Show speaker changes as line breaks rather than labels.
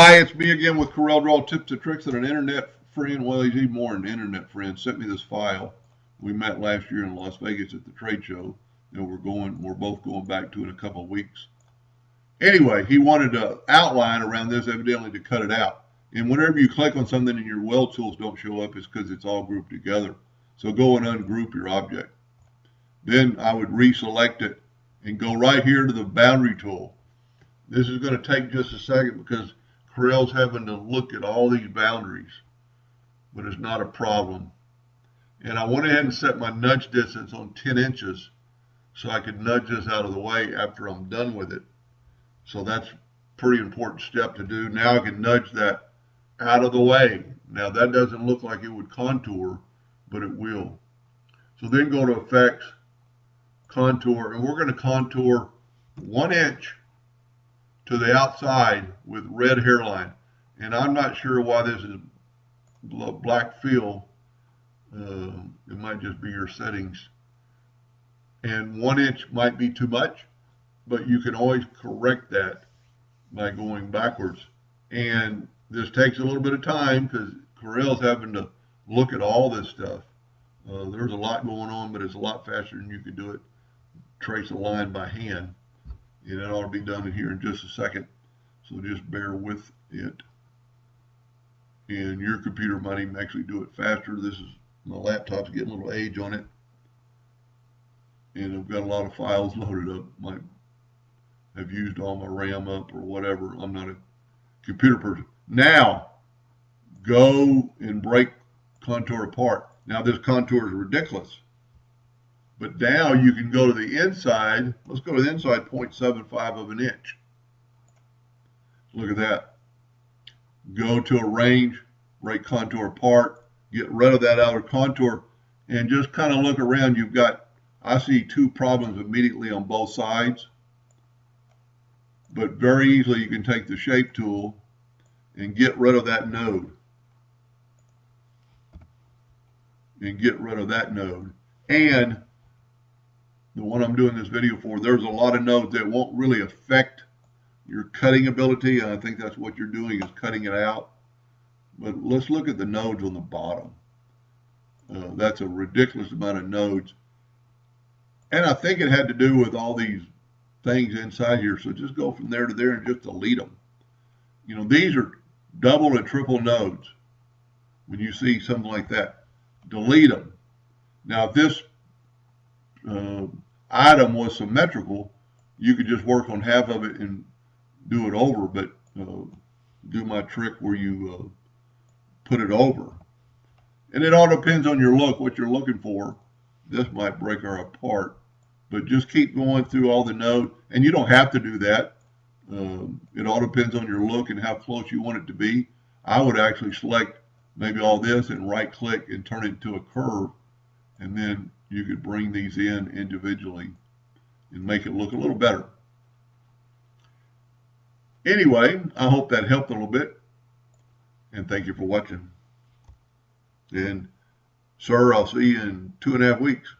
Hi, it's me again with Corel Draw Tips and Tricks, and an internet friend, well, he's even more an internet friend, sent me this file. We met last year in Las Vegas at the trade show, and we're both going back to it in a couple of weeks. Anyway, he wanted an outline around this, evidently to cut it out. And whenever you click on something and your weld tools don't show up, it's because it's all grouped together. So go and ungroup your object. Then I would reselect it and go right here to the boundary tool. This is going to take just a second because Corel's having to look at all these boundaries, but it's not a problem. And I went ahead and set my nudge distance on 10 inches so I could nudge this out of the way after I'm done with it. So that's a pretty important step to do. Now I can nudge that out of the way. Now that doesn't look like it would contour, but it will. So then go to Effects, Contour, and we're going to contour 1 inch to the outside with red hairline. And I'm not sure why this is black fill. It might just be your settings. And 1 inch might be too much, but you can always correct that by going backwards. And this takes a little bit of time because Corel's having to look at all this stuff. There's a lot going on, but it's a lot faster than you could do it. Trace a line by hand. And it ought to be done here in just a second. So just bear with it. And your computer might even actually do it faster. My laptop's getting a little age on it. And I've got a lot of files loaded up. Might have used all my RAM up or whatever. I'm not a computer person. Now, go and break contour apart. Now this contour is ridiculous. But now you can go to the inside. Let's go to the inside 0.75 of an inch. Look at that. Go to Arrange, break contour apart, get rid of that outer contour, and just kind of look around. I see two problems immediately on both sides. But very easily you can take the shape tool and get rid of that node. And get rid of that node. And the one I'm doing this video for, there's a lot of nodes that won't really affect your cutting ability. And I think that's what you're doing, is cutting it out. But let's look at the nodes on the bottom. That's a ridiculous amount of nodes. And I think it had to do with all these things inside here. So just go from there to there and just delete them. You know, these are double and triple nodes. When you see something like that, delete them. Now, if this item was symmetrical, you could just work on half of it and do it over, but do my trick where you put it over. And it all depends on your look, what you're looking for. This might break her apart, but just keep going through all the nodes, and you don't have to do that. It all depends on your look and how close you want it to be. I would actually select maybe all this and right click and turn it to a curve, and then you could bring these in individually and make it look a little better. Anyway, I hope that helped a little bit, and thank you for watching. And sir, I'll see you in 2.5 weeks.